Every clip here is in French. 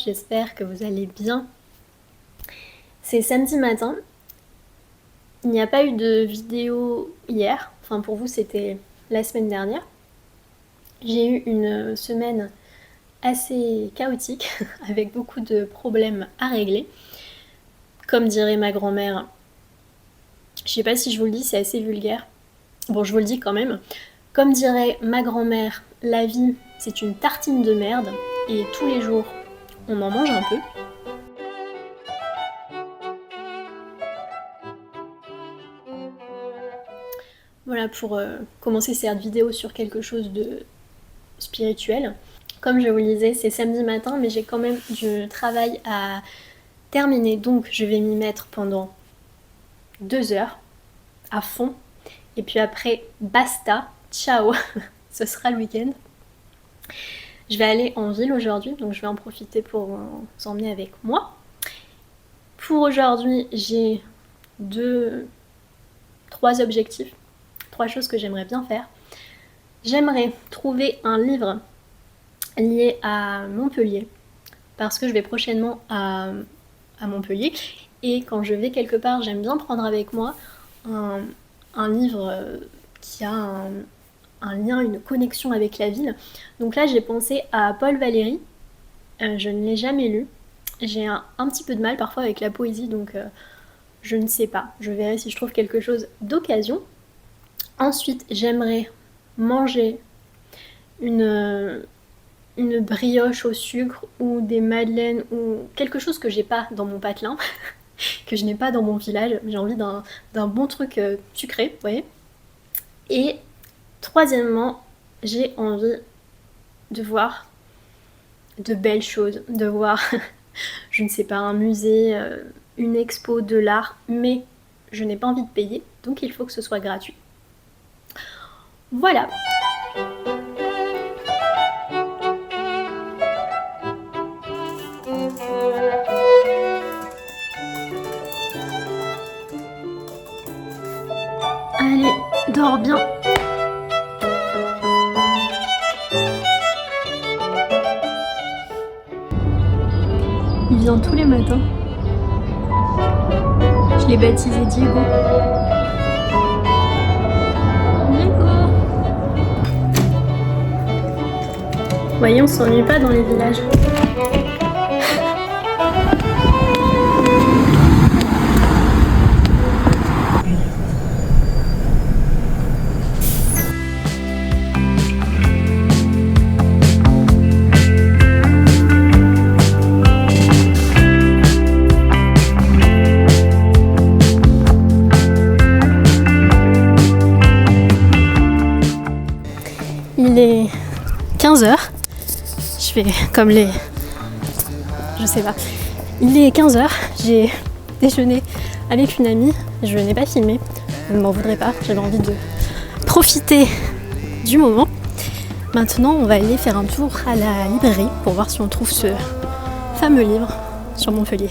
j'espère que vous allez bien. C'est samedi matin, il n'y a pas eu de vidéo hier, enfin pour vous c'était la semaine dernière. J'ai eu une semaine assez chaotique, avec beaucoup de problèmes à régler. Comme dirait ma grand-mère, je sais pas si je vous le dis, c'est assez vulgaire. Bon, je vous le dis quand même. Comme dirait ma grand-mère, la vie c'est une tartine de merde et tous les jours on en mange un peu. Voilà pour commencer cette vidéo sur quelque chose de spirituel. Comme je vous le disais, c'est samedi matin, mais j'ai quand même du travail à terminer, donc je vais m'y mettre pendant 2 heures à fond. Et puis après, basta, ciao, ce sera le week-end. Je vais aller en ville aujourd'hui, donc je vais en profiter pour vous emmener avec moi. Pour aujourd'hui, j'ai 3 objectifs, 3 choses que j'aimerais bien faire. J'aimerais trouver un livre lié à Montpellier, parce que je vais prochainement à Montpellier, et quand je vais quelque part, j'aime bien prendre avec moi un livre qui a un lien, une connexion avec la ville. Donc là, j'ai pensé à Paul Valéry. Je ne l'ai jamais lu. J'ai un petit peu de mal parfois avec la poésie, donc je ne sais pas. Je verrai si je trouve quelque chose d'occasion. Ensuite, j'aimerais manger une brioche au sucre ou des madeleines ou quelque chose que j'ai pas dans mon patelin, que je n'ai pas dans mon village. J'ai envie d'un bon truc sucré, vous voyez. Et troisièmement, j'ai envie de voir de belles choses, de voir, je ne sais pas, un musée, une expo de l'art, mais je n'ai pas envie de payer, donc il faut que ce soit gratuit. Voilà. Allez, dors bien. Il vient tous les matins. Je l'ai baptisé Diego. Diego. Vous voyez, on s'ennuie pas dans les villages. Il est 15h. Je fais comme les... Je sais pas. Il est 15h. J'ai déjeuné avec une amie. Je n'ai pas filmé. Vous ne m'en voudrez pas. J'avais envie de profiter du moment. Maintenant, on va aller faire un tour à la librairie pour voir si on trouve ce fameux livre sur Montpellier.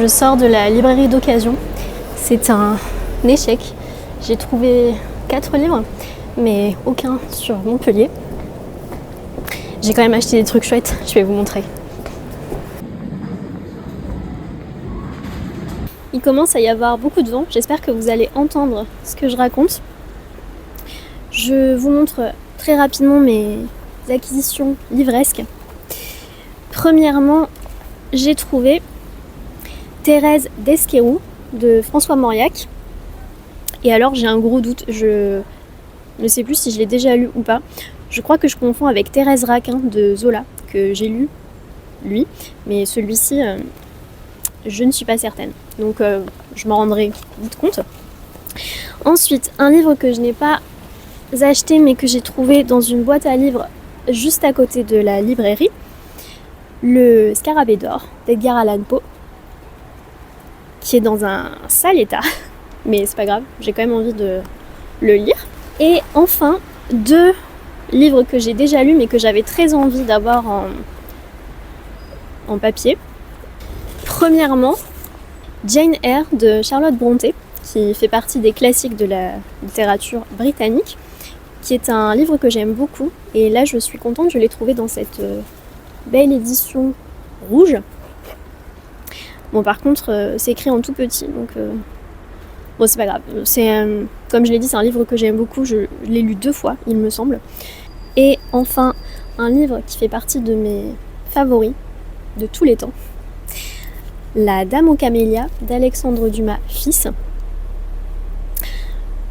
Je sors de la librairie d'occasion. C'est un échec. J'ai trouvé 4 livres, mais aucun sur Montpellier. J'ai quand même acheté des trucs chouettes, je vais vous montrer. Il commence à y avoir beaucoup de vent, j'espère que vous allez entendre ce que je raconte. Je vous montre très rapidement mes acquisitions livresques. Premièrement, j'ai trouvé Thérèse d'Esquerou de François Mauriac. Et alors j'ai un gros doute, je ne sais plus si je l'ai déjà lu ou pas. Je crois que je confonds avec Thérèse Raquin de Zola, que j'ai lu, lui. Mais celui-ci, je ne suis pas certaine. Donc je m'en rendrai vite compte. Ensuite, un livre que je n'ai pas acheté mais que j'ai trouvé dans une boîte à livres juste à côté de la librairie. Le Scarabée d'or d'Edgar Allan Poe, qui est dans un sale état, mais c'est pas grave, j'ai quand même envie de le lire. Et enfin, 2 livres que j'ai déjà lus mais que j'avais très envie d'avoir en papier. Premièrement, Jane Eyre de Charlotte Brontë, qui fait partie des classiques de la littérature britannique, qui est un livre que j'aime beaucoup. Et là, je suis contente, je l'ai trouvé dans cette belle édition rouge. Bon, par contre, c'est écrit en tout petit, donc bon, c'est pas grave. C'est, comme je l'ai dit, c'est un livre que j'aime beaucoup. Je l'ai lu 2 fois, il me semble. Et enfin, un livre qui fait partie de mes favoris de tous les temps. La Dame aux camélias d'Alexandre Dumas fils.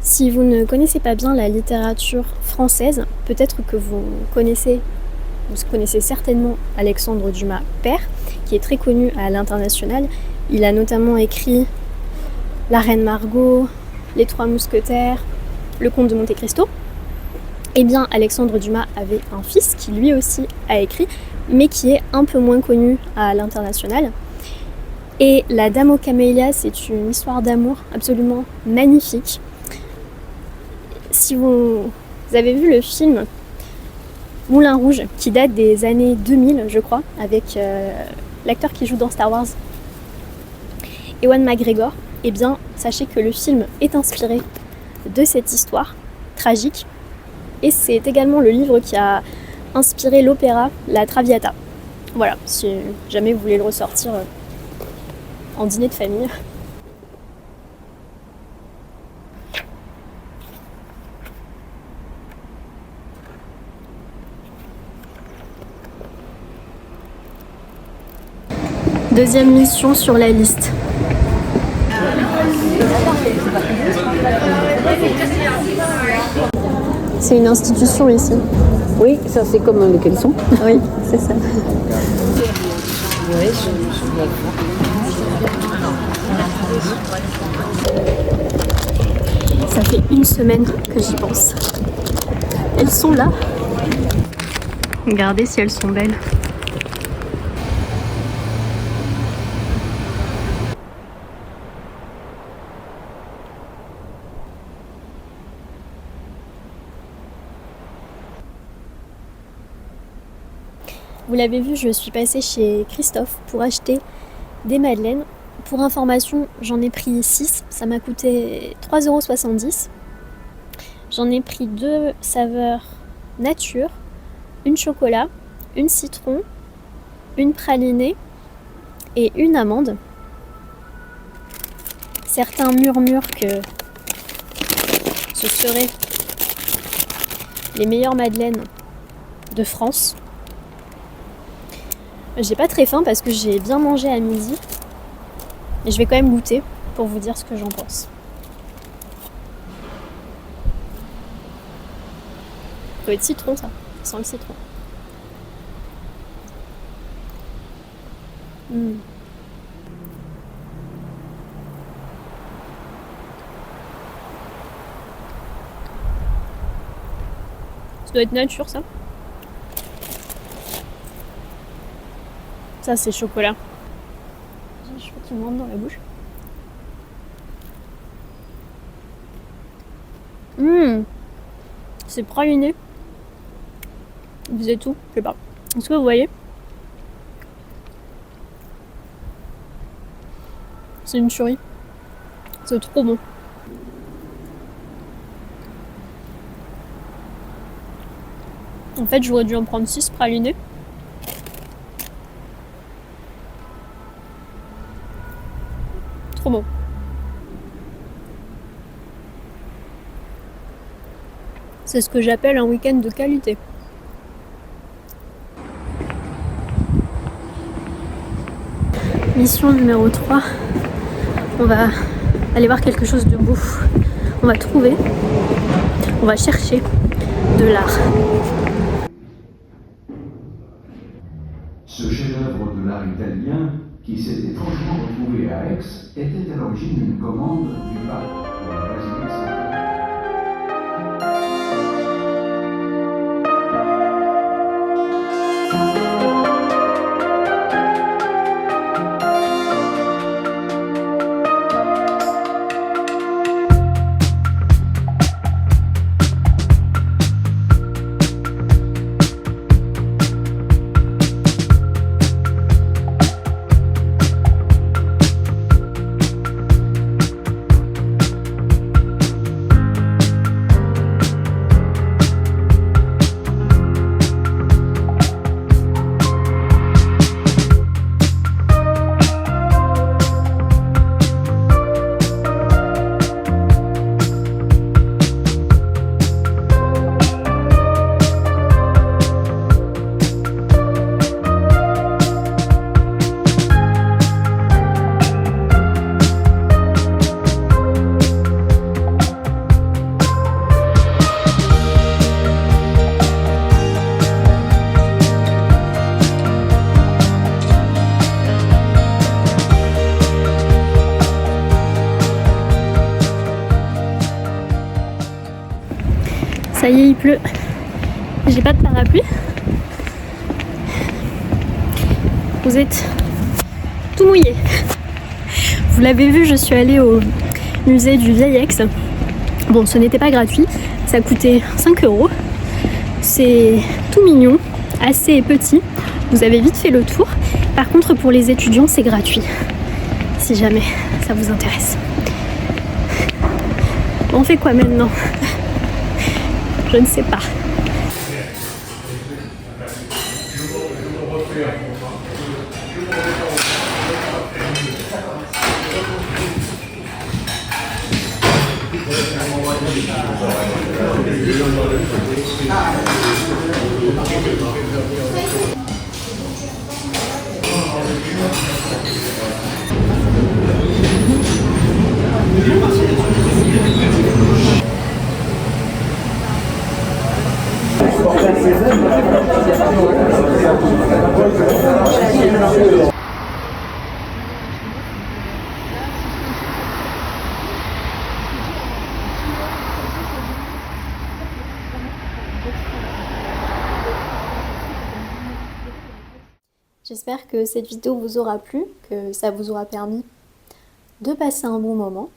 Si vous ne connaissez pas bien la littérature française, peut-être que vous connaissez certainement Alexandre Dumas père, qui est très connu à l'international. Il a notamment écrit La Reine Margot, Les Trois Mousquetaires, Le Comte de Monte Cristo. Eh bien, Alexandre Dumas avait un fils qui lui aussi a écrit, mais qui est un peu moins connu à l'international. Et La Dame aux camélias, c'est une histoire d'amour absolument magnifique. Si vous avez vu le film Moulin Rouge, qui date des années 2000, je crois, avec l'acteur qui joue dans Star Wars, Ewan McGregor, eh bien, sachez que le film est inspiré de cette histoire tragique. Et c'est également le livre qui a inspiré l'opéra La Traviata. Voilà, si jamais vous voulez le ressortir en dîner de famille. Deuxième mission sur la liste. C'est une institution ici. Oui, ça c'est comme le caleçon. Oui, c'est ça. Ça fait 1 semaine que j'y pense. Elles sont là. Regardez si elles sont belles. Vous l'avez vu, je suis passée chez Christophe pour acheter des madeleines. Pour information, j'en ai pris 6, ça m'a coûté 3,70 €. J'en ai pris 2 saveurs nature, une chocolat, une citron, une pralinée et une amande. Certains murmurent que ce seraient les meilleures madeleines de France. J'ai pas très faim parce que j'ai bien mangé à midi. Et je vais quand même goûter pour vous dire ce que j'en pense. Ça doit être citron ça, ça sent le citron. Ça doit être nature ça. Ça c'est chocolat. Je crois qu'il me rentre dans la bouche. C'est praliné. Vous êtes où? Je sais pas. Est-ce que vous voyez? C'est une tuerie. C'est trop bon. En fait, j'aurais dû en prendre 6 pralinés. Trop bon. C'est ce que j'appelle un week-end de qualité. Mission numéro 3. On va aller voir quelque chose de beau. On va trouver, on va chercher de l'art. Ce chef-d'œuvre de l'art italien, qui s'est étrangement retrouvé à Aix, était à l'origine d'une commande du pape pour la basilique Saint-Pierre. Ça y est, il pleut. J'ai pas de parapluie. Vous êtes tout mouillé. Vous l'avez vu, je suis allée au musée du Vieil Aix. Bon, ce n'était pas gratuit, ça coûtait 5 €. C'est tout mignon, assez petit. Vous avez vite fait le tour. Par contre, pour les étudiants, c'est gratuit. Si jamais ça vous intéresse. Bon, on fait quoi maintenant ? Je ne sais pas. J'espère que cette vidéo vous aura plu, que ça vous aura permis de passer un bon moment.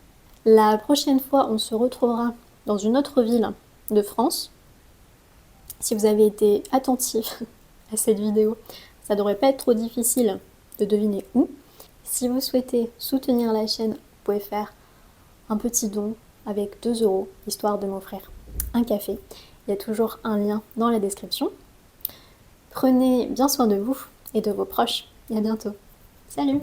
La prochaine fois, on se retrouvera dans une autre ville de France. Si vous avez été attentif à cette vidéo, ça ne devrait pas être trop difficile de deviner où. Si vous souhaitez soutenir la chaîne, vous pouvez faire un petit don avec 2 €, histoire de m'offrir un café. Il y a toujours un lien dans la description. Prenez bien soin de vous et de vos proches. Et à bientôt. Salut!